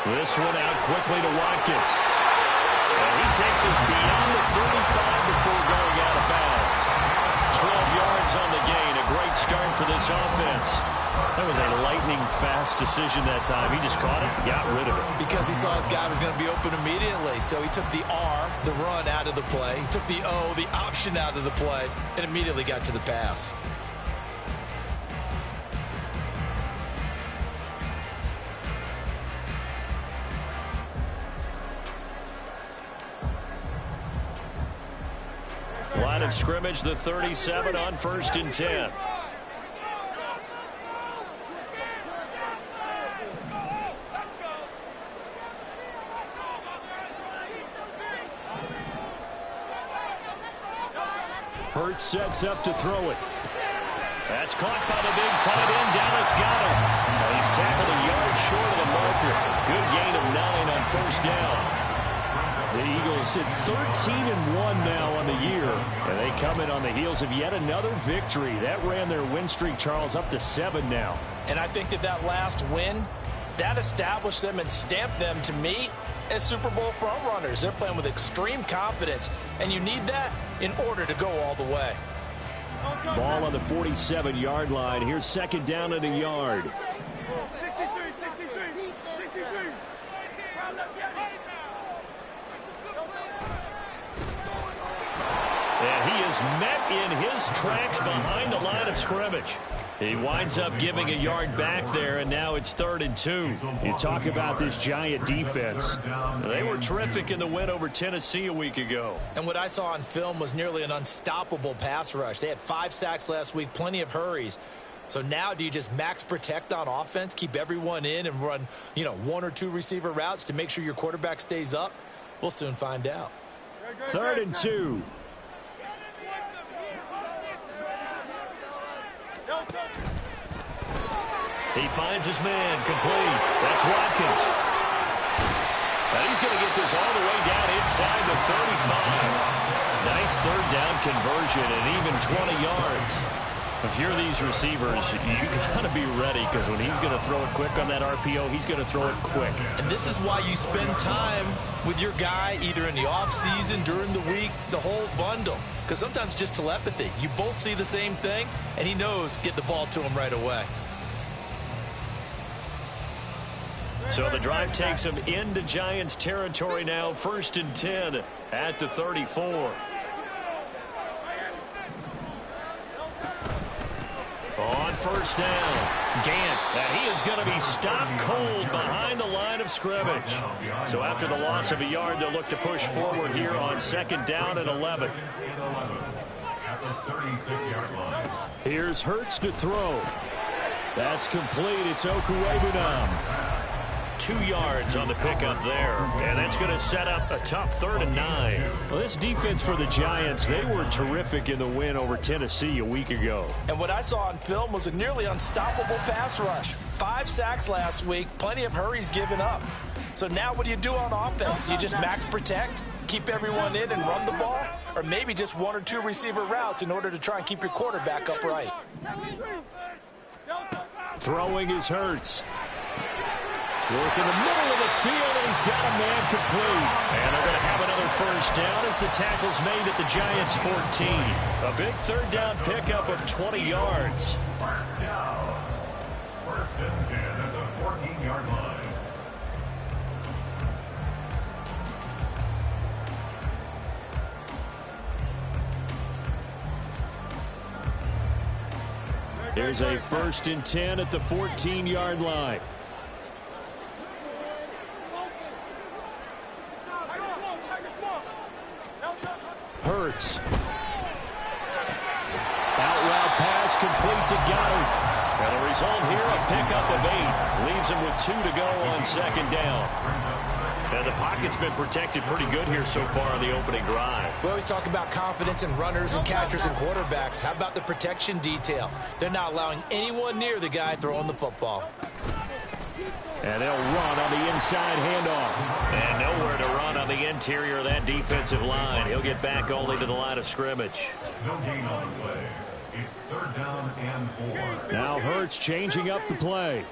This one out quickly to Watkins. And he takes us beyond the 35 before going out of bounds. 12 yards on the gain. A great start for this offense. That was a lightning-fast decision that time. He just caught it, got rid of it. Because he saw his guy was going to be open immediately. So he took the R, the run, out of the play. He took the O, the option, out of the play, and immediately got to the pass. Line of scrimmage, the 37 on 1st and 10. Hurts sets up to throw it. That's caught by the big tight end. Dallas got him. He's tackled a yard short of the marker. Good gain of 9 on 1st down. The Eagles sit 13-1 now on the year, and they come in on the heels of yet another victory. That ran their win streak, Charles, up to 7 now. And I think that last win, that established them and stamped them, to me, as Super Bowl frontrunners. They're playing with extreme confidence, and you need that in order to go all the way. Ball on the 47-yard line. Here's 2nd down and a yard. And he is met in his tracks behind the line of scrimmage. He winds up giving a yard back there, and now it's 3rd and 2. You talk about this Giant defense. They were terrific in the win over Tennessee a week ago. And what I saw on film was nearly an unstoppable pass rush. They had 5 sacks last week, plenty of hurries. So now do you just max protect on offense, keep everyone in, and run, 1 or 2 receiver routes to make sure your quarterback stays up? We'll soon find out. 3rd and 2. He finds his man, complete. That's Watkins. And he's going to get this all the way down inside the 35. Nice 3rd down conversion and even 20 yards. If you're these receivers, you got to be ready, because when he's going to throw it quick on that RPO, he's going to throw it quick. And this is why you spend time with your guy either in the offseason, during the week, the whole bundle. Because sometimes just telepathy. You both see the same thing, and he knows get the ball to him right away. So the drive takes him into Giants territory now. 1st and 10 at the 34. On 1st down, Gant. And he is going to be stopped cold behind the line of scrimmage. So after the loss of a yard, they'll look to push forward here on 2nd down and 11. Here's Hurts to throw. That's complete. It's Okuwebunam. 2 yards on the pickup there, and that's going to set up a tough 3rd and 9. Well, this defense for the Giants, they were terrific in the win over Tennessee a week ago. And what I saw on film was a nearly unstoppable pass rush. 5 sacks last week, plenty of hurries given up. So now what do you do on offense? You just max protect, keep everyone in and run the ball, or maybe just 1 or 2 receiver routes in order to try and keep your quarterback upright. Throwing is Hurts. Work in the middle of the field, and he's got a man complete. And they're going to have another 1st down as the tackle's made at the Giants' 14. A big 3rd down pickup of 20 yards. 1st down. 1st and 10 at the 14-yard line. There's a 1st and 10 at the 14-yard line. Hurts. Out route pass complete to Goddard. And the result here, a pickup of 8. Leaves him with 2 to go on 2nd down. And the pocket's been protected pretty good here so far on the opening drive. We always talk about confidence in runners and catchers and quarterbacks. How about the protection detail? They're not allowing anyone near the guy throwing the football. And they'll run on the inside handoff. And nowhere to run on the interior of that defensive line. He'll get back only to the line of scrimmage. No gain on the play. It's 3rd down and 4. Now Hurts changing up the play.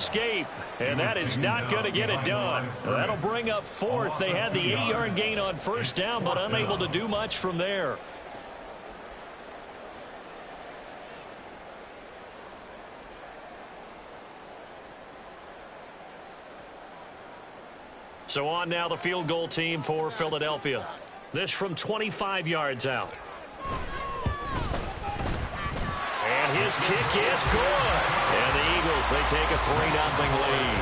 escape, and that is not going to get it done. That'll bring up fourth. They had the 8-yard gain on first down, but unable to do much from there. So on now the field goal team for Philadelphia. This from 25 yards out. And his kick is good. And the Eagles, they take a 3-0 lead.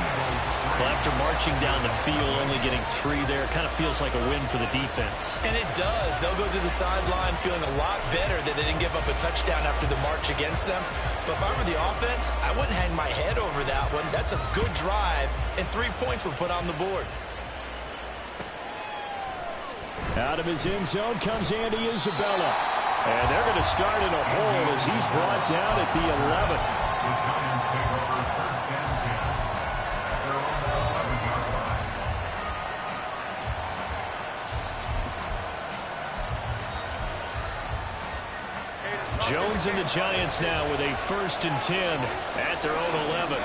Well, after marching down the field, only getting 3 there, kind of feels like a win for the defense. And it does. They'll go to the sideline feeling a lot better that they didn't give up a touchdown after the march against them. But if I were the offense, I wouldn't hang my head over that one. That's a good drive, and 3 points were put on the board. Out of his end zone comes Andy Isabella. And they're going to start in a hole as he's brought down at the 11. Jones and the Giants now with a 1st and 10 at their own 11.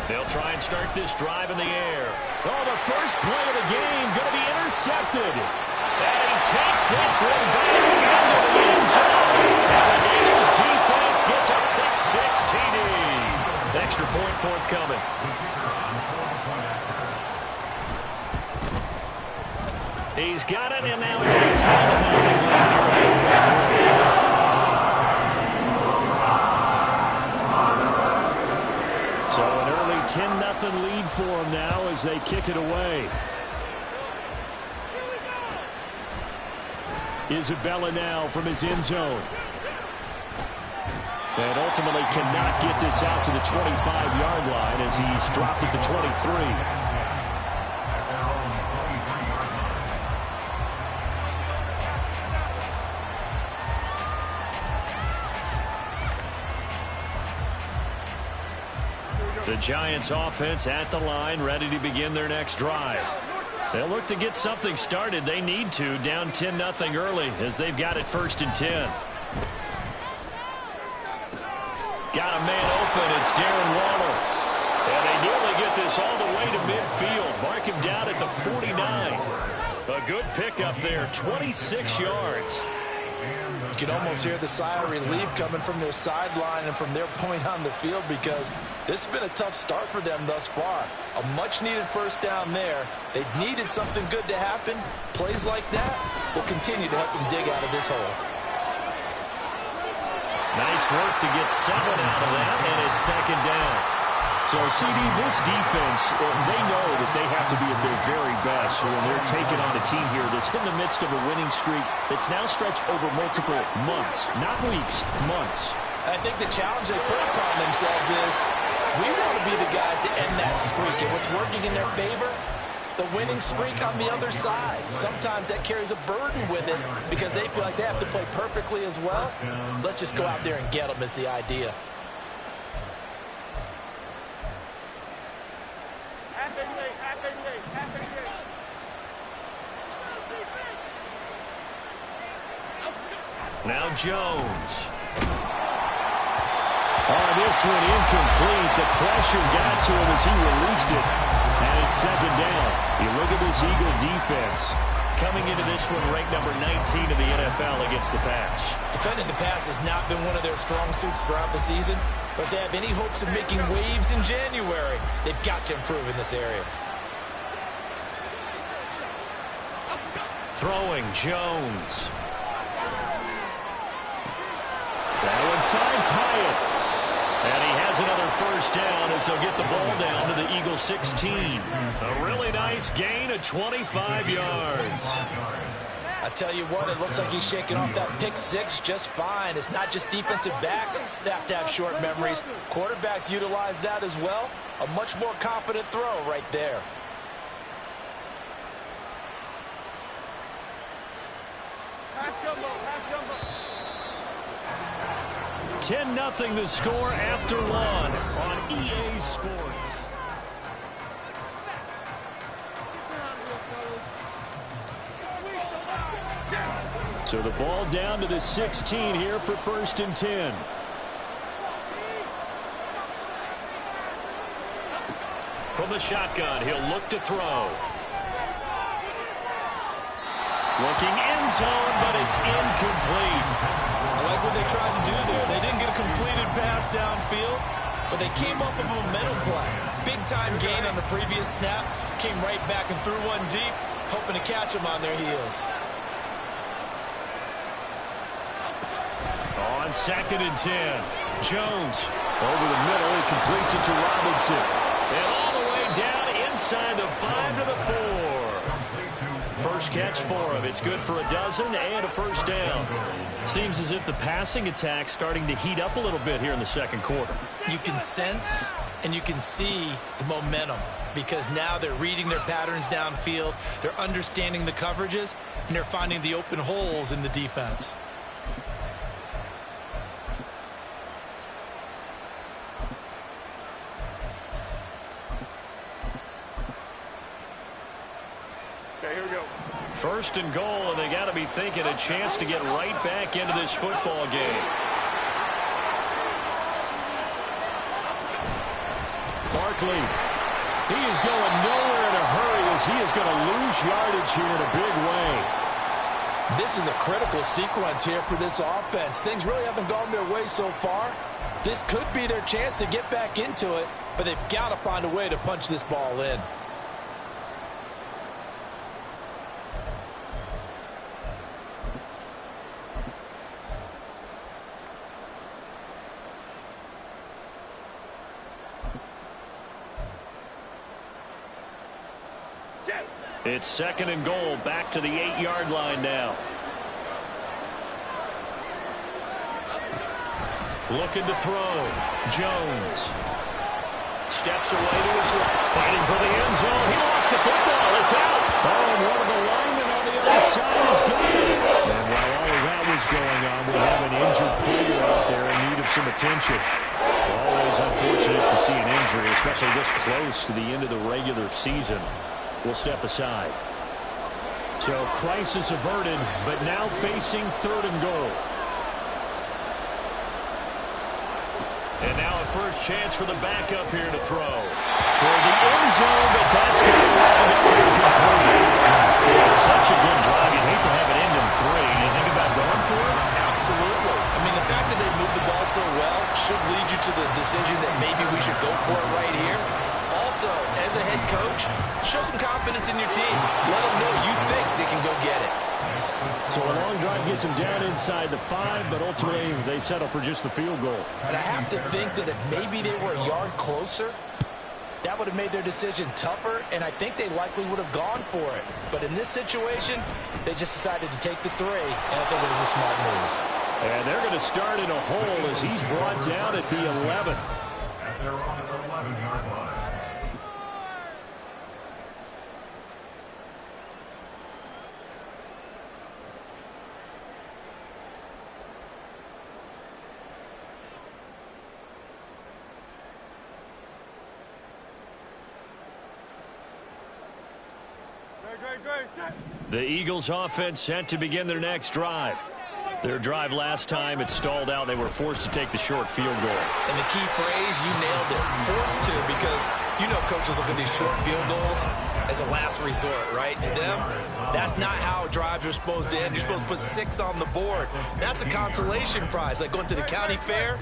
They'll try and start this drive in the air. Oh, the first play of the game going to be intercepted. And he takes this one back into the end zone. And the Eagles defense gets a pick-6 TD. Extra point forthcoming. He's got it, and now it's a 10-0 lead. So an early 10-0 lead for them now as they kick it away. Isabella now from his end zone. And ultimately cannot get this out to the 25-yard line as he's dropped at the 23. The Giants offense at the line, ready to begin their next drive. They'll look to get something started. They need to, down 10-0 early as they've got it 1st and 10. Got a man open. It's Darren Waller. And they nearly get this all the way to midfield. Mark him down at the 49. A good pickup there, 26 yards. You can almost hear the sigh of relief coming from their sideline and from their point on the field because this has been a tough start for them thus far. A much-needed 1st down there. They needed something good to happen. Plays like that will continue to help them dig out of this hole. Nice work to get 7 out of that, and it's 2nd down. So, CD, this defense, they know that they have to be at their very best when they're taking on a team here that's in the midst of a winning streak that's now stretched over multiple months, not weeks, months. I think the challenge they put upon themselves is we want to be the guys to end that streak, and what's working in their favor, the winning streak on the other side. Sometimes that carries a burden with it because they feel like they have to play perfectly as well. Let's just go out there and get them is the idea. 'Now Jones. Oh, this one incomplete. The pressure got to him as he released it. And it's 2nd down. You look at this Eagle defense. Coming into this one ranked number 19 in the NFL against the pass. Defending the pass has not been one of their strong suits throughout the season, but they have any hopes of making waves in January. They've got to improve in this area. Throwing Jones. That one finds Hyatt. And he has another 1st down as they'll get the ball down to the Eagles 16. A really nice gain of 25 yards. I tell you what, it looks like he's shaking off that pick-6 just fine. It's not just defensive backs that have to have short memories. Quarterbacks utilize that as well. A much more confident throw right there. Half jumbo, half jumbo. 10-0 the score after one on EA Sports. So the ball down to the 16 here for 1st and 10. From the shotgun, he'll look to throw. Looking end zone, but it's incomplete. I like what they tried to do there. They didn't get a completed pass downfield, but they came off of a momentum play. Big-time gain on the previous snap. Came right back and threw one deep, hoping to catch them on their heels. On 2nd and 10, Jones over the middle. He completes it to Robinson. And all the way down inside the 5 to the 4. First catch for him. It's good for a dozen and a 1st down. Seems as if the passing attack's starting to heat up a little bit here in the 2nd quarter. You can sense and you can see the momentum because now they're reading their patterns downfield. They're understanding the coverages, and they're finding the open holes in the defense. Okay, here we go. 1st and goal, and they got to be thinking a chance to get right back into this football game. Barkley, he is going nowhere in a hurry as he is going to lose yardage here in a big way. This is a critical sequence here for this offense. Things really haven't gone their way so far. This could be their chance to get back into it, but they've got to find a way to punch this ball in. It's 2nd and goal, back to the 8-yard line now. Looking to throw. Jones steps away to his left, fighting for the end zone. He lost the football. It's out. Oh, and one of the linemen on the other side is gone. And while all of that was going on, we have an injured player out there in need of some attention. Always unfortunate to see an injury, especially this close to the end of the regular season. Will step aside. So crisis averted, but now facing 3rd and goal. And now a first chance for the backup here to throw. Toward the end zone, but that's going to wind up incomplete. It's such a good drive. You'd hate to have it end in 3. You think about going for it? Absolutely. I mean, the fact that they moved the ball so well should lead you to the decision that maybe we should go for it right here. Also, as a head coach, show some confidence in your team. Let them know you think they can go get it. So a long drive gets them down inside the 5, but ultimately they settle for just the field goal. And I have to think that if maybe they were a yard closer, that would have made their decision tougher, and I think they likely would have gone for it. But in this situation, they just decided to take the 3, and I think it was a smart move. And they're going to start in a hole as he's brought down at the 11. And they're on the 11-yard line. The Eagles offense set to begin their next drive. Their drive last time, it stalled out. They were forced to take the short field goal. And the key phrase, you nailed it, forced to, because you know coaches look at these short field goals as a last resort, right? To them, that's not how drives are supposed to end. You're supposed to put 6 on the board. That's a consolation prize, like going to the county fair.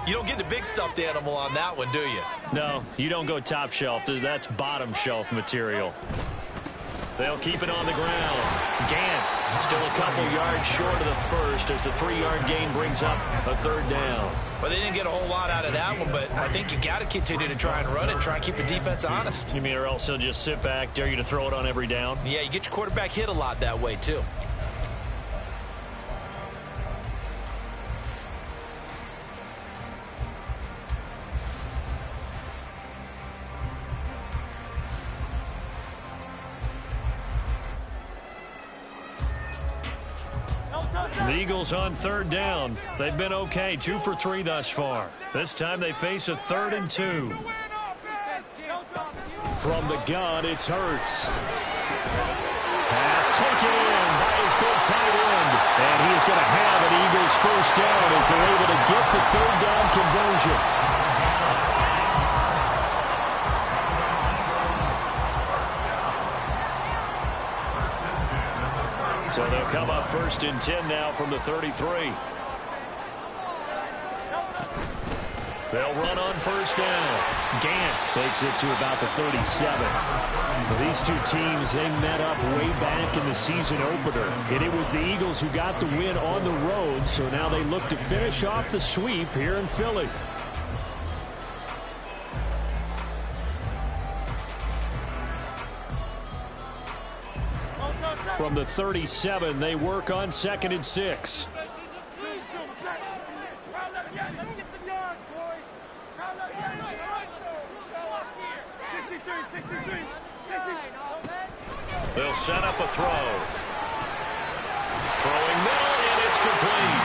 You don't get the big stuffed animal on that one, do you? No, you don't go top shelf. That's bottom shelf material. They'll keep it on the ground. Gant still a couple yards short of the first as the 3-yard gain brings up a 3rd down. Well, they didn't get a whole lot out of that one, but I think you got to continue to try and run and try and keep the defense honest. You mean or else they'll just sit back, dare you to throw it on every down? Yeah, you get your quarterback hit a lot that way, too. The Eagles on 3rd down. They've been okay, 2 for 3 thus far. This time they face a 3rd and 2. From the gun, it's Hurts. Pass taken in by his big tight end. And he is going to have an Eagles first down as they're able to get the third down conversion. So they'll come up 1st and 10 now from the 33. They'll run on 1st down. Gant takes it to about the 37. Well, these two teams, they met up way back in the season opener. And it was the Eagles who got the win on the road. So now they look to finish off the sweep here in Philly. From the 37, they work on 2nd and 6. They'll set up a throw. Throwing middle, and it's complete.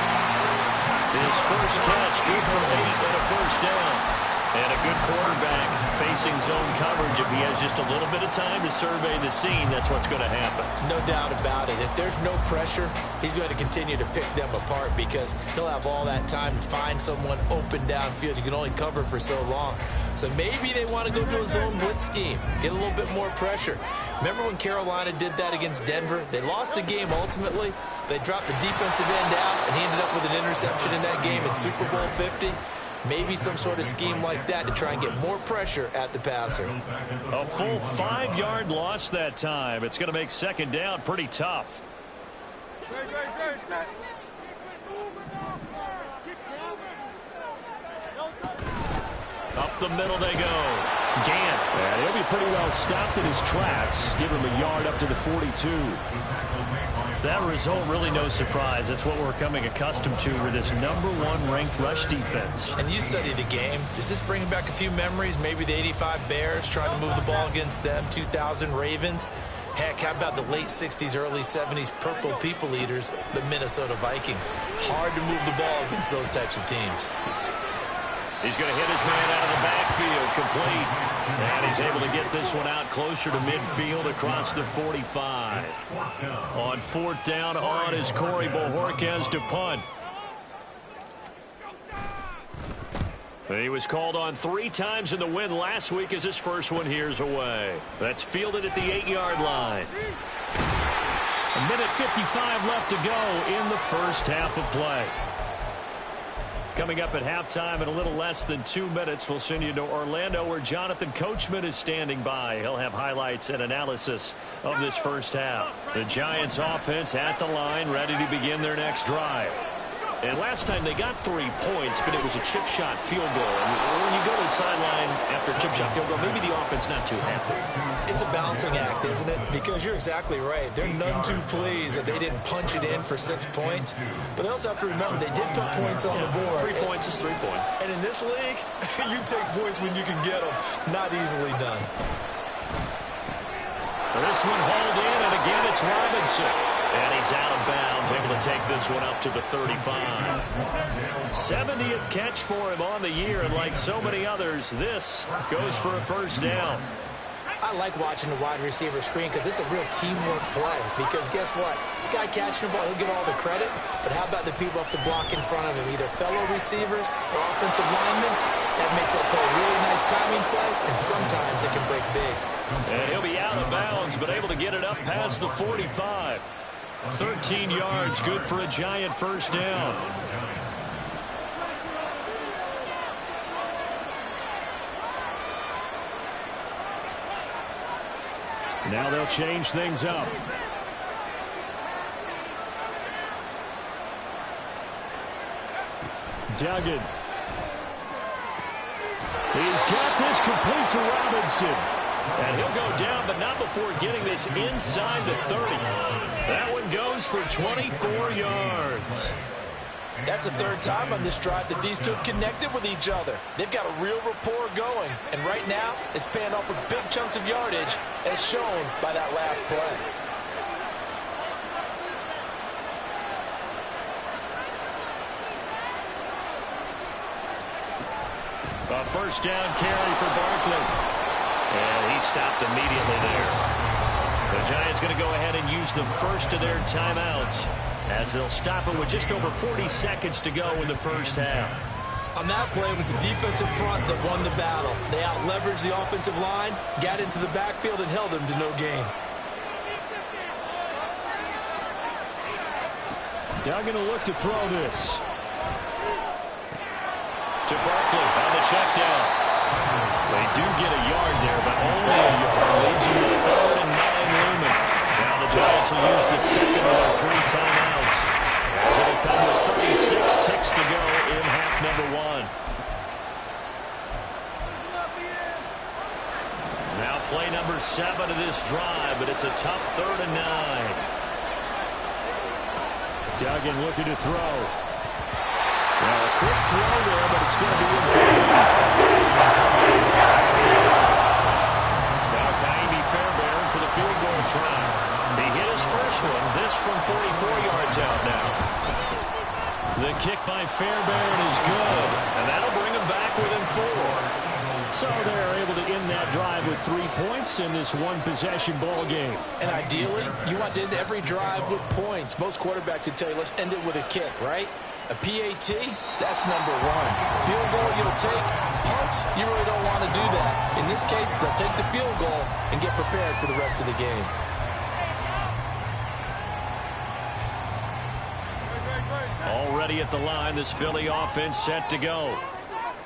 His first catch, good for 8 and a first down. And a good quarterback facing zone coverage. If he has just a little bit of time to survey the scene, that's what's going to happen. No doubt about it. If there's no pressure, he's going to continue to pick them apart because he'll have all that time to find someone open downfield. You can only cover for so long. So maybe they want to go to a zone blitz scheme, get a little bit more pressure. Remember when Carolina did that against Denver? They lost the game ultimately. They dropped the defensive end out, and he ended up with an interception in that game in Super Bowl 50. Maybe some sort of scheme like that to try and get more pressure at the passer. A full 5-yard loss that time. It's going to make 2nd down pretty tough. Up the middle they go. Gant. And he'll be pretty well stopped in his tracks. Give him a yard up to the 42. That result, really no surprise. That's what we're coming accustomed to with this #1 ranked rush defense. And you study the game. Does this bring back a few memories? Maybe the 85 Bears trying to move the ball against them, 2000 Ravens. Heck, how about the late 60s, early 70s Purple People Eaters, the Minnesota Vikings? Hard to move the ball against those types of teams. He's going to hit his man out of the backfield, complete. And he's able to get this one out closer to midfield across the 45. On 4th down on is Corey Bojorquez to punt. He was called on 3 times in the win last week as his first one here's away. That's fielded at the 8-yard line. 1:55 left to go in the first half of play. Coming up at halftime in a little less than 2 minutes, we'll send you to Orlando where Jonathan Coachman is standing by. He'll have highlights and analysis of this first half. The Giants offense at the line, ready to begin their next drive. And last time they got 3 points, but it was a chip shot field goal. And when you go to the sideline after a chip shot field goal, maybe the offense not too happy. It's a balancing act, isn't it? Because you're exactly right. They're none too pleased that they didn't punch it in for 6 points. But they also have to remember they did put points on the board. 3 points is 3 points. And in this league, you take points when you can get them. Not easily done. This one hauled in, and again it's Robinson. And he's out of bounds, able to take this one up to the 35. 70th catch for him on the year, and like so many others, this goes for a first down. I like watching the wide receiver screen because it's a real teamwork play. Because guess what? The guy catching the ball, he'll get all the credit. But how about the people up to block in front of him, either fellow receivers or offensive linemen? That makes that play a really nice timing play, and sometimes it can break big. And he'll be out of bounds, but able to get it up past the 45. 13 yards, good for a Giant first down. Now they'll change things up. Duggan. He's got this complete to Robinson. And he'll go down, but not before getting this inside the 30. That one goes for 24 yards. That's the 3rd time on this drive that these two have connected with each other. They've got a real rapport going. And right now, it's paying off with big chunks of yardage, as shown by that last play. A first down carry for Barkley. And he stopped immediately there. The Giants going to go ahead and use the first of their timeouts as they'll stop it with just over 40 seconds to go in the first half. On that play, it was the defensive front that won the battle. They out-leveraged the offensive line, got into the backfield, and held them to no gain. Duggan will look to throw this. To Barkley on the check down. They do get a yard there, but only a yard. Leaves them with 3rd and 9 looming. Now the Giants will use the second of their 3 timeouts, as it'll come with 36 ticks to go in half number 1. Now play number 7 of this drive, but it's a tough 3rd and 9. Duggan looking to throw. Well, a quick throw there, but it's going to be incomplete. Now Kaimi Fairbairn for the field goal try. He hit his first one. This from 44 yards out now. The kick by Fairbairn is good, and that'll bring him back within 4. So they're able to end that drive with 3 points in this one-possession ball game. And ideally, you want to end every drive with points. Most quarterbacks would tell you, let's end it with a kick, right? A PAT, that's number 1. Field goal you'll take. Punts, you really don't want to do that. In this case, they'll take the field goal and get prepared for the rest of the game. Already at the line, this Philly offense set to go.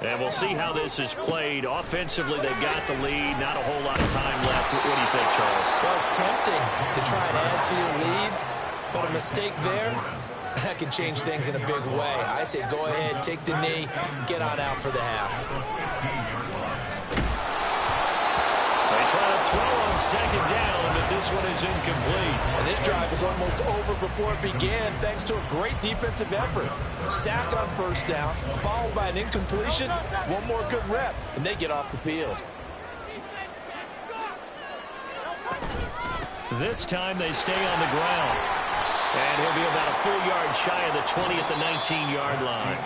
And we'll see how this is played. Offensively, they've got the lead. Not a whole lot of time left. What do you think, Charles? Well, it's tempting to try and add to your lead, but a mistake there, that can change things in a big way. I say go ahead, take the knee, get on out for the half. They try to throw on second down, but this one is incomplete. And this drive is almost over before it began, thanks to a great defensive effort. Sacked on first down, followed by an incompletion. One more good rep, and they get off the field. This time they stay on the ground. And he'll be about a full yard shy of the 20 at the 19-yard line.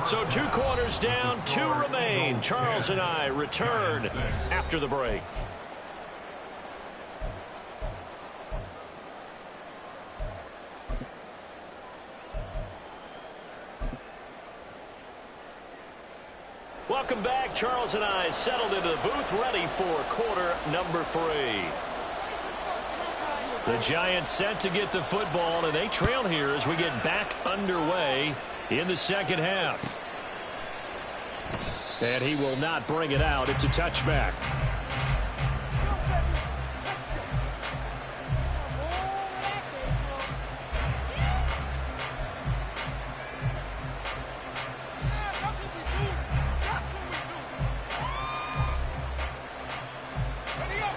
So 2 quarters down, 2 remain. Charles and I return after the break. Welcome back. Charles and I settled into the booth, ready for quarter number 3. The Giants set to get the football, and they trail here as we get back underway in the second half. And he will not bring it out. It's a touchback.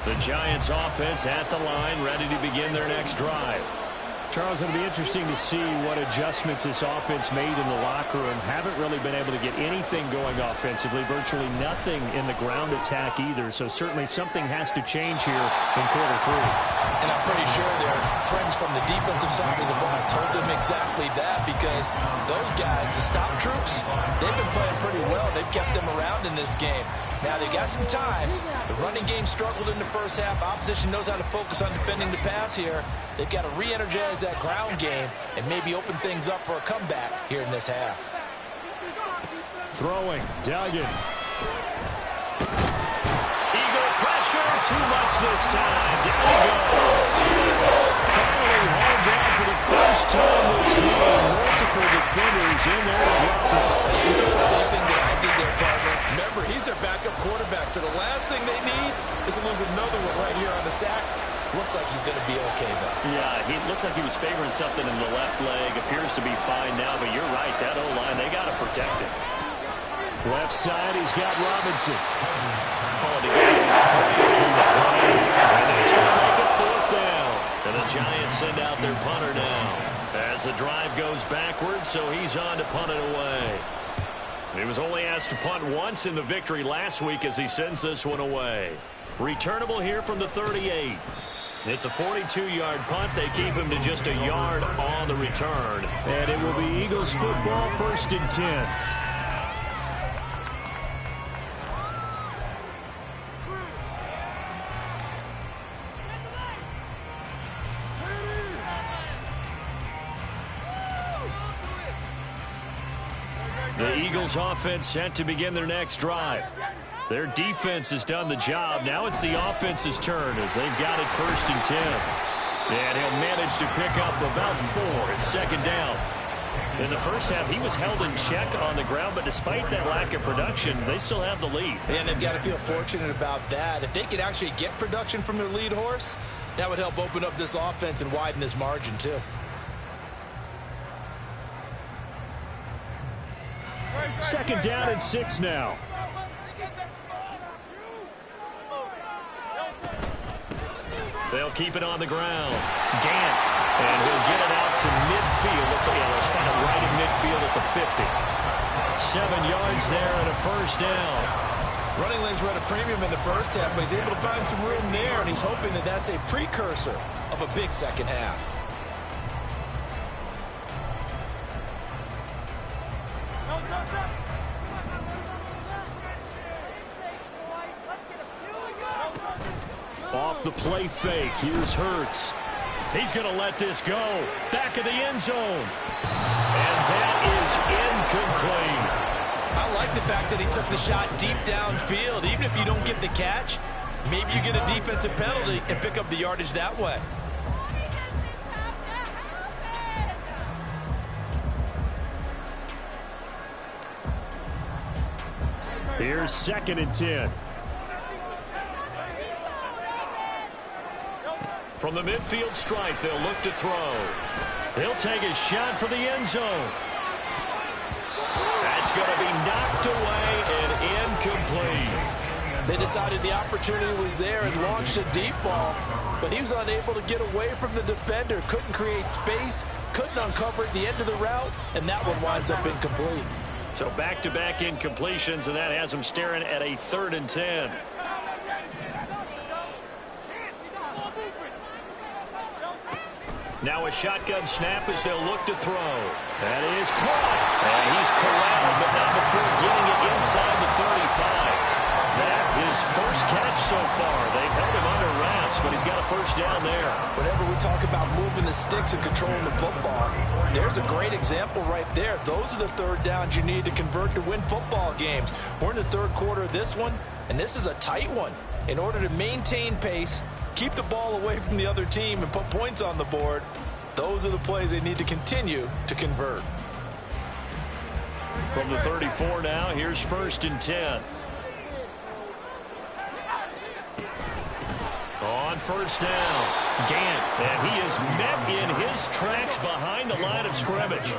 The Giants offense at the line, ready to begin their next drive. Charles, it'll be interesting to see what adjustments this offense made in the locker room. Haven't really been able to get anything going offensively, virtually nothing in the ground attack either. So certainly something has to change here in quarter 3. And I'm pretty sure their friends from the defensive side of the ball told them exactly that, because those guys, the stop troops, they've been playing pretty well. They've kept them around in this game. Now they got some time. The running game struggled in the first half. Opposition knows how to focus on defending the pass here. They've got to re-energize that ground game and maybe open things up for a comeback here in this half. Throwing, Duggan. Eagle pressure, too much this time. Down he goes. Finally hauled down for the first time this game. Multiple defenders in there to drop him. He said the same thing that I did there, partner. Remember, he's their backup quarterback, so the last thing they need is to lose another one right here on the sack. Looks like he's going to be okay, though. Yeah, he looked like he was favoring something in the left leg. Appears to be fine now, but you're right. That O-line, they got to protect it. Left side, he's got Robinson. Pulling together 3 on the play. And it's going to make a 4th down. And the Giants send out their punter now. As the drive goes backwards, so he's on to punt it away. He was only asked to punt once in the victory last week as he sends this one away. Returnable here from the 38. It's a 42-yard punt. They keep him to just a yard on the return. And it will be Eagles football, 1st and 10. Eagles offense set to begin their next drive. Their defense has done the job. Now it's the offense's turn as they've got it 1st and 10. And he'll manage to pick up about 4. It's 2nd down. In the first half, he was held in check on the ground, but despite that lack of production, they still have the lead. And they've got to feel fortunate about that. If they could actually get production from their lead horse, that would help open up this offense and widen this margin too. Second down and 6 now. They'll keep it on the ground. Gant. And he'll get it out to midfield. Let's see, they'll spot it right at midfield at the 50. 7 yards there and a 1st down. Running lanes were at a premium in the first half, but he's able to find some room there, and he's hoping that that's a precursor of a big second half. Off the play fake, here's Hurts. He's going to let this go. Back of the end zone. And that is incomplete. I like the fact that he took the shot deep downfield. Even if you don't get the catch, maybe you get a defensive penalty and pick up the yardage that way. Here's 2nd and 10. From the midfield stripe, they'll look to throw. He'll take a shot for the end zone. That's going to be knocked away and incomplete. They decided the opportunity was there and launched a deep ball, but he was unable to get away from the defender. Couldn't create space, couldn't uncover at the end of the route, and that one winds up incomplete. So back-to-back incompletions, and that has him staring at a 3rd and 10. Now a shotgun snap as they'll look to throw. That is caught. And he's corralled, but not before getting it inside the 35. That his first catch so far. They've held him under wraps, but he's got a 1st down there. Whenever we talk about moving the sticks and controlling the football, there's a great example right there. Those are the 3rd downs you need to convert to win football games. We're in the 3rd quarter of this one, and this is a tight one. In order to maintain pace, keep the ball away from the other team, and put points on the board, those are the plays they need to continue to convert. From the 34 now, here's 1st and 10. On 1st down, Gant, and he is met in his tracks behind the line of scrimmage.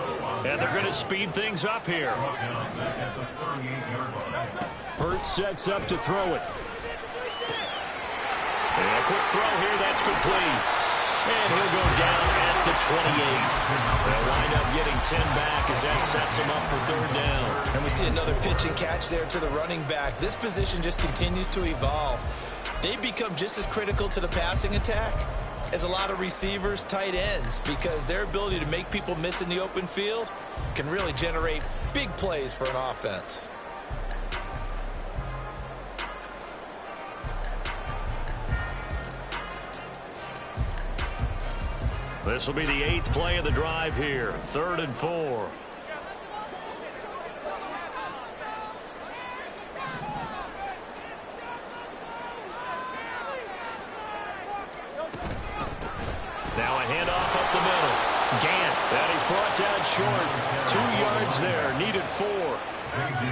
And they're going to speed things up here. Hurts sets up to throw it. And a quick throw here, that's complete. And he'll go down at the 28. They'll wind up getting 10 back as that sets him up for 3rd down. And we see another pitch and catch there to the running back. This position just continues to evolve. They become just as critical to the passing attack as a lot of receivers, tight ends, because their ability to make people miss in the open field can really generate big plays for an offense. This will be the 8th play of the drive here. 3rd and 4. Now a handoff up the middle. Gant, that is brought down short. 2 yards there, needed 4.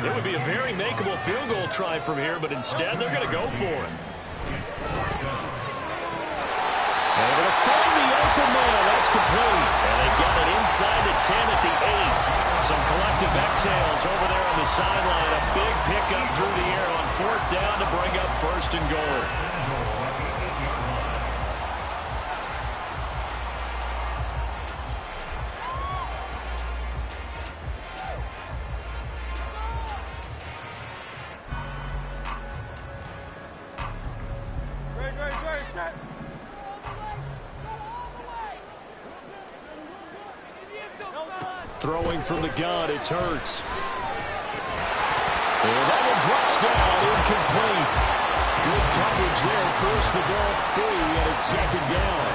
It would be a very makeable field goal try from here, but instead they're going to go for it. They're going to find the open man. That's complete. And they've got it inside the 10 at the 8. Some collective exhales over there on the sideline. A big pickup through the air on 4th down to bring up 1st and goal. Throwing from the gun, it's Hurts. And that one drops down, incomplete. Good coverage there, forced the ball free, and it's 2nd down.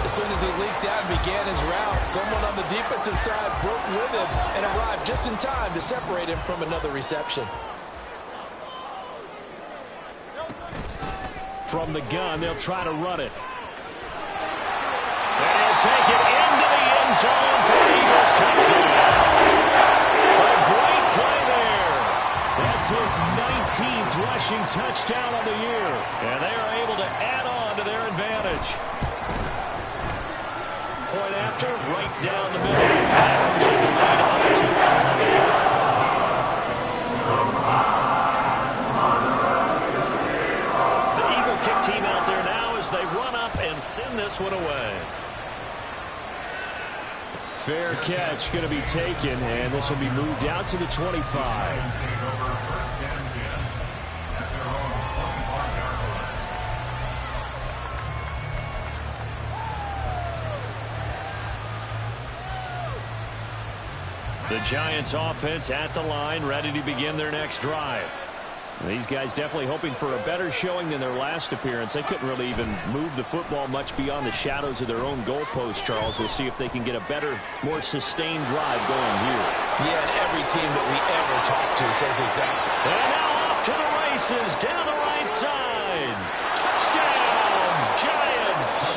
As soon as he leaked out and began his route, someone on the defensive side broke with him and arrived just in time to separate him from another reception. From the gun, they'll try to run it. And he'll take it into the end zone for the Eagles touchdown. A great play there. That's his 19th rushing touchdown of the year. And they are able to add on to their advantage. Point after, right down the middle. That pushes the lead up to 1. The Eagle kick team out there now as they run up and send this one away. Fair catch going to be taken, and this will be moved out to the 25. The Giants offense at the line, ready to begin their next drive. These guys definitely hoping for a better showing than their last appearance. They couldn't really even move the football much beyond the shadows of their own goalpost, Charles. We'll see if they can get a better, more sustained drive going here. Yeah, and every team that we ever talk to says the exact same. And now off to the races, down the right side. Touchdown, Giants!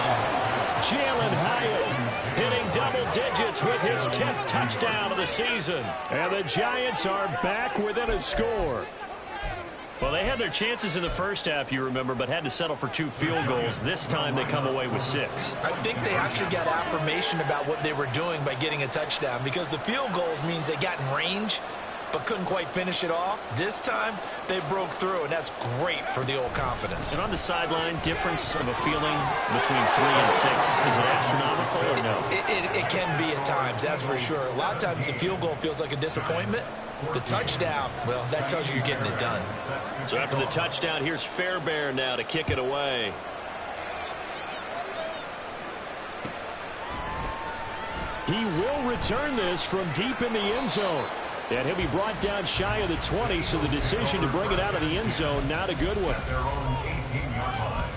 Jalen Hyatt hitting double digits with his 10th touchdown of the season. And the Giants are back within a score. Well, they had their chances in the first half, you remember, but had to settle for 2 field goals. This time they come away with 6. I think they actually got affirmation about what they were doing by getting a touchdown, because the field goals means they got in range but couldn't quite finish it off. This time they broke through, and that's great for the old confidence. And on the sideline, difference of a feeling between 3 and 6, is it astronomical or no? It can be at times, that's for sure. A lot of times the field goal feels like a disappointment. The touchdown, well, that tells you you're getting it done. So after the touchdown, here's Fairbairn now to kick it away. He will return this from deep in the end zone. And he'll be brought down shy of the 20, so the decision to bring it out of the end zone, not a good one. Their own 18-yard line.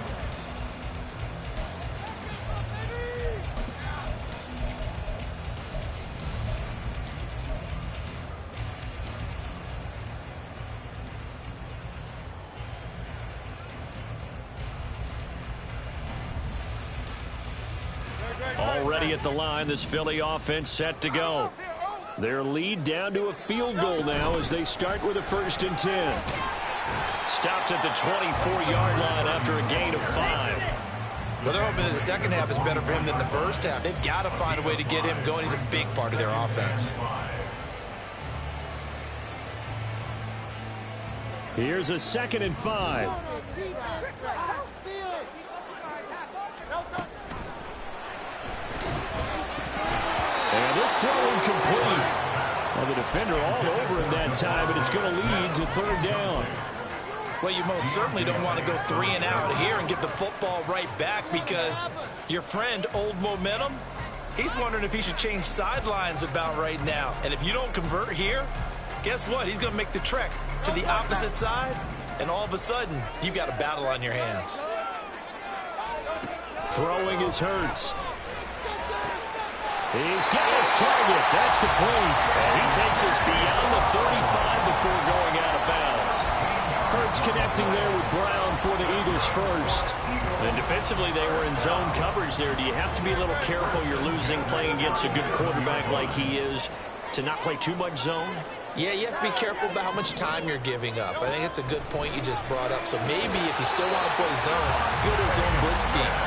Already at the line, this Philly offense set to go. Their lead down to a field goal now as they start with a 1st and 10. Stopped at the 24-yard line after a gain of 5. Well, they're hoping that the second half is better for him than the first half. They've got to find a way to get him going. He's a big part of their offense. Here's a 2nd and 5. And this throw incomplete. Well, the defender all over him that time, but it's going to lead to 3rd down. Well, you most certainly don't want to go 3 and out here and get the football right back, because your friend, Old Momentum, he's wondering if he should change sidelines about right now. And if you don't convert here, guess what? He's going to make the trek to the opposite side, and all of a sudden, you've got a battle on your hands. Throwing is Hurts. He's got his target. That's complete. And he takes us beyond the 35 before going out of bounds. Hurts connecting there with Brown for the Eagles first. And defensively, they were in zone coverage there. Do you have to be a little careful? You're losing, playing against a good quarterback like he is, to not play too much zone? Yeah, you have to be careful about how much time you're giving up. I think it's a good point you just brought up. So maybe if you still want to play zone, go to a zone blitz scheme.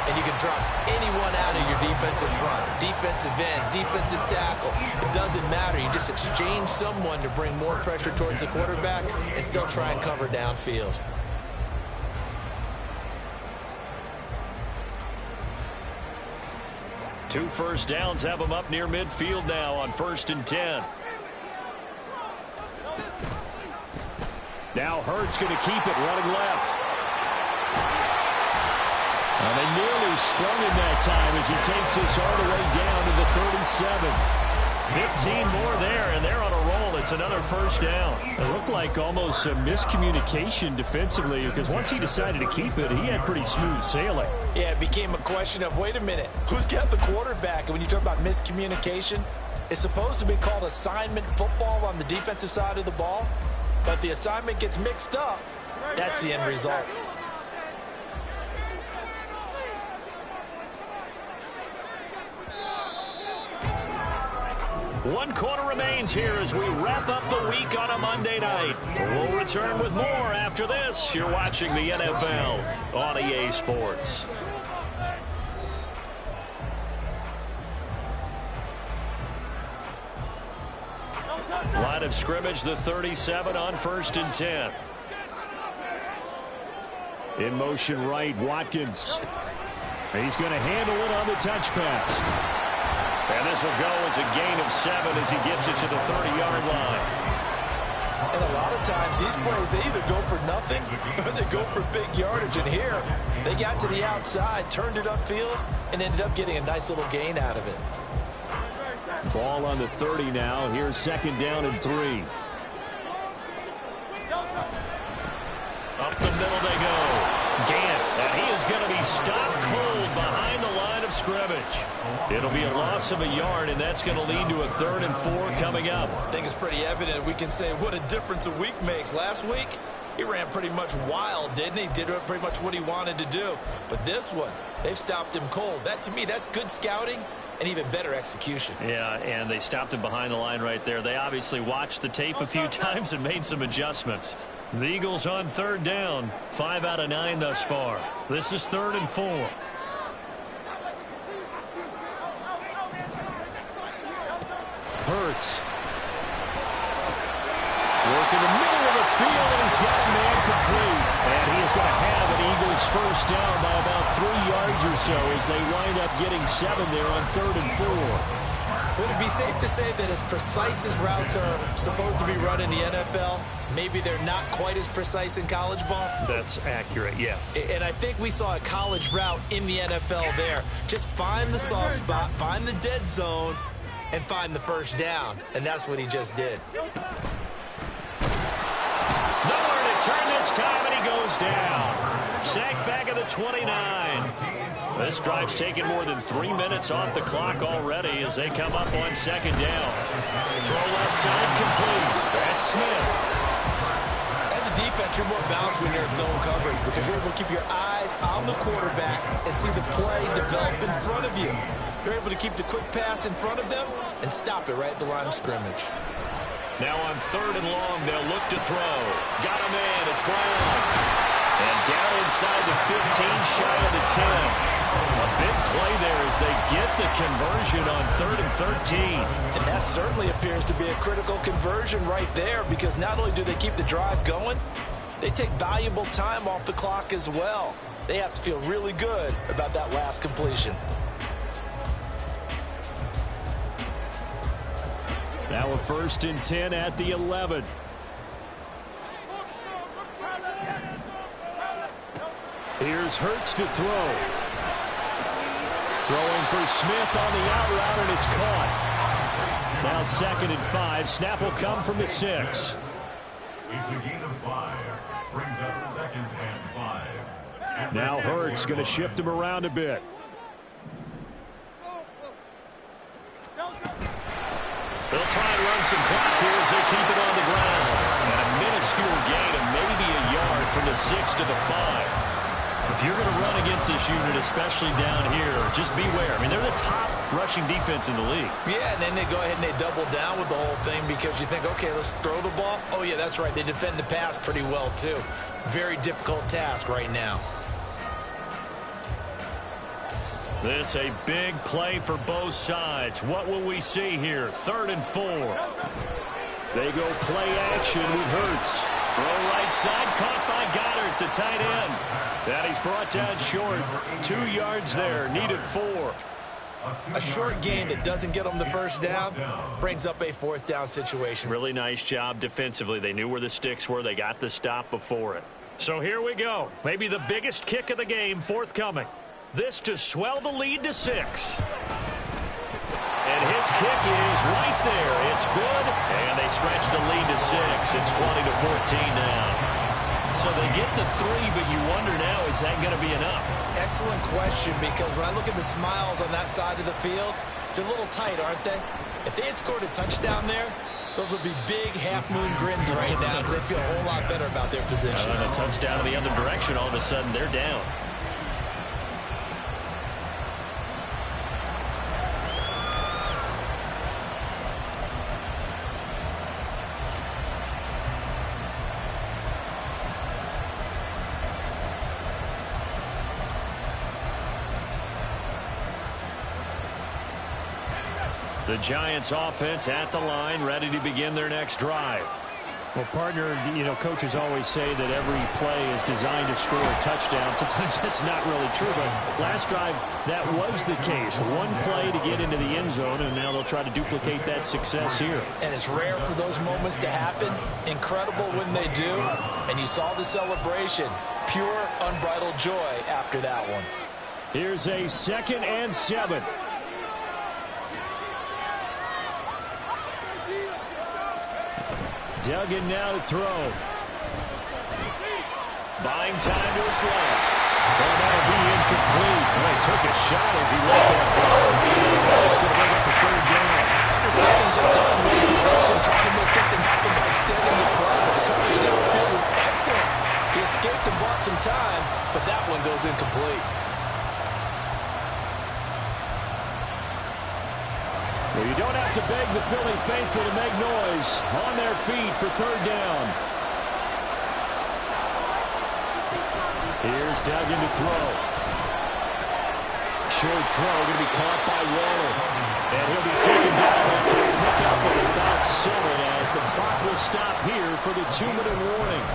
And you can drop anyone out of your defensive front, defensive end, defensive tackle. It doesn't matter. You just exchange someone to bring more pressure towards the quarterback and still try and cover downfield. Two first downs have them up near midfield now on 1st and 10. Now Hurts going to keep it running left. And they nearly sprung him that time as he takes this all the way down to the 37. 15 more there, and they're on a roll It's another first down. It looked like almost a miscommunication defensively because once he decided to keep it, he had pretty smooth sailing. Yeah, it became a question of, wait a minute, who's got the quarterback? And when you talk about miscommunication, it's supposed to be called assignment football on the defensive side of the ball. But the assignment gets mixed up. That's the end result. One quarter remains here as we wrap up the week on a Monday night. We'll return with more after this. You're watching the NFL on EA Sports. Line of scrimmage, the 37 on 1st and 10. In motion right, Watkins. He's going to handle it on the touch pass. And this will go as a gain of 7 as he gets it to the 30-yard line. And a lot of times these plays, they either go for nothing or they go for big yardage. And here, they got to the outside, turned it upfield, and ended up getting a nice little gain out of it. Ball on the 30 now. Here's 2nd down and 3. Up the middle they go. Gant, and he is going to be stopped cold behind the line of scrimmage. It'll be a loss of a yard, and that's going to lead to a 3rd and 4 coming up. I think it's pretty evident. We can say what a difference a week makes. Last week, he ran pretty much wild, didn't he? Did pretty much what he wanted to do. But this one, they've stopped him cold. That, to me, that's good scouting and even better execution. Yeah, and they stopped him behind the line right there. They obviously watched the tape a few times and made some adjustments. The Eagles on 3rd down, 5 out of 9 thus far. This is 3rd and 4. Hurts. Work in the middle of the field, and he's got a man complete. And he is going to have an Eagles first down by about 3 yards or so as they wind up getting 7 there on 3rd and 4. Would it be safe to say that as precise as routes are supposed to be run in the NFL, maybe they're not quite as precise in college ball? That's accurate, yeah. And I think we saw a college route in the NFL there. Just find the soft spot, find the dead zone, and find the first down. And that's what he just did. Nowhere to turn this time, and he goes down. Sacked back at the 29. This drive's taken more than 3 minutes off the clock already as they come up on 2nd down. Throw left side complete. That's Smith. As a defense, you're more balanced when you're in zone coverage because you're able to keep your eyes on the quarterback and see the play develop in front of you. You're able to keep the quick pass in front of them and stop it right at the line of scrimmage. Now on 3rd and long, they'll look to throw. Got a man. It's Brown. And down inside the 15, shy of the 10. A big play there as they get the conversion on 3rd and 13. And that certainly appears to be a critical conversion right there because not only do they keep the drive going, they take valuable time off the clock as well. They have to feel really good about that last completion. Now a 1st and 10 at the 11. Here's Hurts to throw. Throwing for Smith on the out route, and it's caught. Now 2nd and 5. Snap will come from the 6. It's a gain of 5. Brings up 2nd and 5. Now Hurts going to shift him around a bit. They'll try and run some clock here as they keep it on the ground. And a minuscule gain of maybe a yard from the 6 to the 5. If you're going to run against this unit, especially down here, just beware. I mean, they're the top rushing defense in the league. Yeah, and then they go ahead and they double down with the whole thing because you think, okay, let's throw the ball. Oh, yeah, that's right. They defend the pass pretty well, too. Very difficult task right now. This a big play for both sides. What will we see here? 3rd and 4. They go play action with Hurts. Throw right side, caught by Goddard, the tight end. And he's brought down short. 2 yards there, needed 4. A short gain that doesn't get them the first down brings up a 4th down situation. Really nice job defensively. They knew where the sticks were. They got the stop before it. So here we go. Maybe the biggest kick of the game forthcoming. This to swell the lead to 6. And And his kick is right there. It's good, and they stretch the lead to 6. It's 20-14 now. So they get the 3, but you wonder now, is that going to be enough? Excellent question, because when I look at the smiles on that side of the field, they're a little tight, aren't they? If they had scored a touchdown there, those would be big half-moon grins right now because they feel a whole lot better about their position. And a touchdown in the other direction, all of a sudden they're down. The Giants offense at the line, ready to begin their next drive. Well, partner, coaches always say that every play is designed to score a touchdown. Sometimes that's not really true, but last drive, that was the case. One play to get into the end zone, and now they'll try to duplicate that success here. And it's rare for those moments to happen. Incredible when they do. And you saw the celebration. Pure, unbridled joy after that one. Here's a 2nd and 7. Duggan now to throw. Buying time to his left. Well, that'll be incomplete. Well, he took a shot as he let that go. Well, it's going to bring up the 3rd down. Understanding just on one possession, trying to make something happen by extending the play. But the coverage downfield was excellent. He escaped and bought some time, but that one goes incomplete. Well, you don't have to beg the Philly faithful to make noise. On their feet for 3rd down. Here's Duggan to throw. Short throw going to be caught by Waller. And he'll be taken down after a pickup of about 7 as the clock will stop here for the 2-minute warning.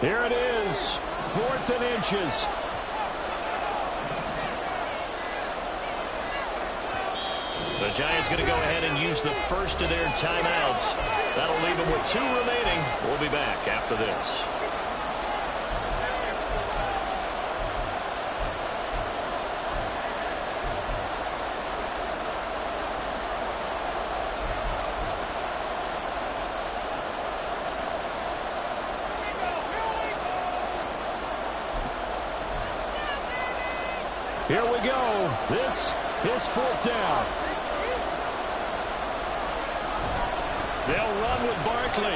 Here it is, 4th and inches. The Giants going to go ahead and use the first of their timeouts. That'll leave them with 2 remaining. We'll be back after this. Here we go. This is 4th down. They'll run with Barkley.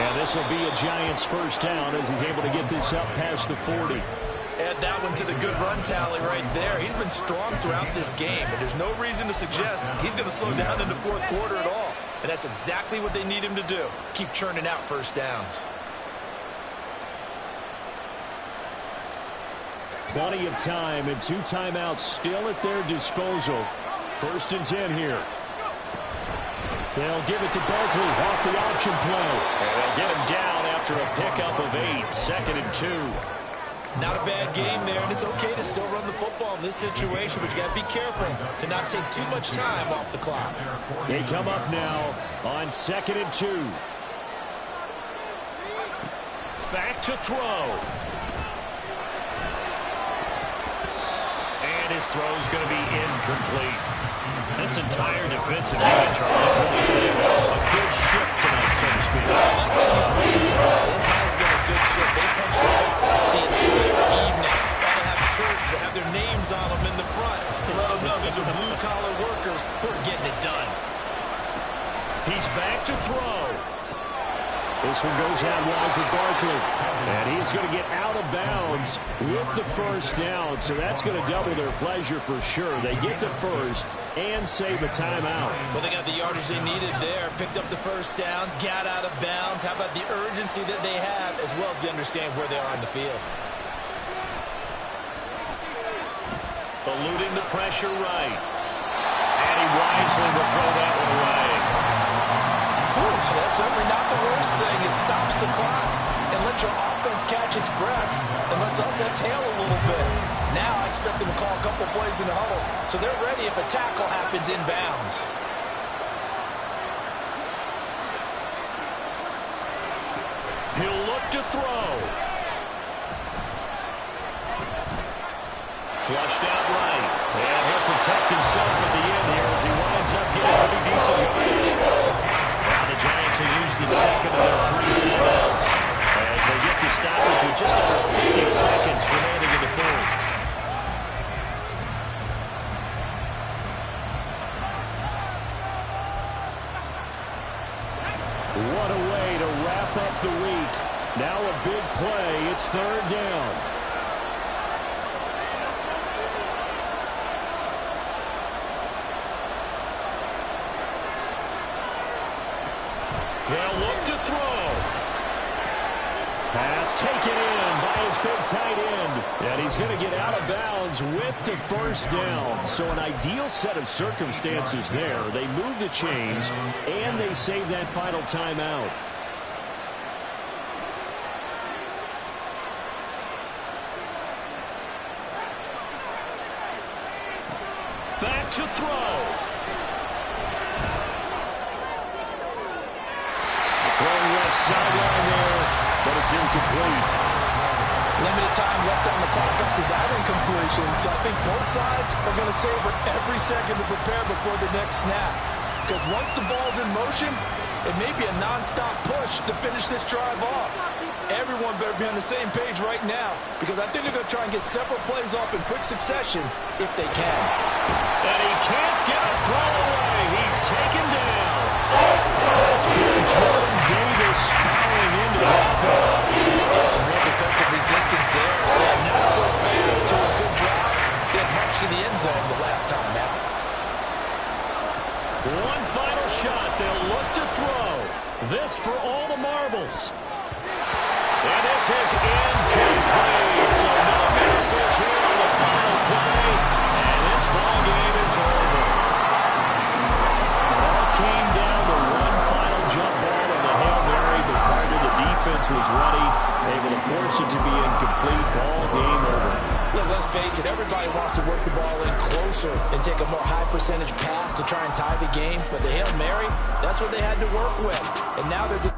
And this will be a Giants 1st down as he's able to get this up past the 40. Add that one to the good run tally right there. He's been strong throughout this game, and there's no reason to suggest he's going to slow down in the 4th quarter at all. And that's exactly what they need him to do. Keep churning out 1st downs. Plenty of time and 2 timeouts still at their disposal. 1st and 10 here. They'll give it to Barkley off the option play. And they'll get him down after a pickup of 8. 2nd and 2. Not a bad game there, and it's okay to still run the football in this situation, but you got to be careful to not take too much time off the clock. They come up now on 2nd and 2. Back to throw. And his throw's going to be incomplete. This entire defensive unit, Charlie, a good shift tonight, so to speak. I like how he plays that. This has been a good shift. They punched the clock the entire evening. Got to have shirts that have their names on them in the front to let them know these are blue-collar workers who are getting it done. He's back to throw. This one goes out wide for Barkley. And he's going to get out of bounds with the 1st down. So that's going to double their pleasure for sure. They get the 1st and save a timeout. Well, they got the yardage they needed there. Picked up the 1st down, got out of bounds. How about the urgency that they have, as well as they understand where they are on the field. Eluding the pressure right. And he wisely will throw that one away. Whew, that's certainly not the worst thing. It stops the clock and lets your offense catch its breath and lets us exhale a little bit. Now I expect them to call a couple plays in the huddle so they're ready if a tackle happens inbounds. He'll look to throw. Flushed out right. And he'll protect himself at the end here as he winds up getting pretty decent yardage. Now the Giants will use the second of their 3 timeouts as they get the stoppage with just under 50 seconds remaining in the fourth. What a way to wrap up the week. Now a big play. It's 3rd down. They'll look to throw. Pass taken in by his big tight end. And he's going to get out of bounds with the 1st down. So an ideal set of circumstances there. They move the chains, and they save that final timeout. Back to throw. Throwing left sideline there, but it's incomplete. Limited time left on the clock after that incompletion, so I think both sides are going to savor every second to prepare before the next snap. Because once the ball's in motion, it may be a non-stop push to finish this drive off. Everyone better be on the same page right now, because I think they're going to try and get several plays off in quick succession if they can. And he can't get a throw away. He's taken down. That's Jordan Davis powering into the offense. Some real defensive resistance there. So not so fast to a good drive. Didn't much to the end zone the last time out. One final shot. They'll look to throw. This for all the marbles. And this is incomplete. So no miracles here on the final play. And this ball game is over. All came down to one final jump ball on the Hail Mary, but Carter, the defense was ready, able to force it to be incomplete. Ball game over. Look, let's face it, everybody wants to work the ball in closer and take a more high percentage pass to try and tie the game. But the Hail Mary, that's what they had to work with. And now they're just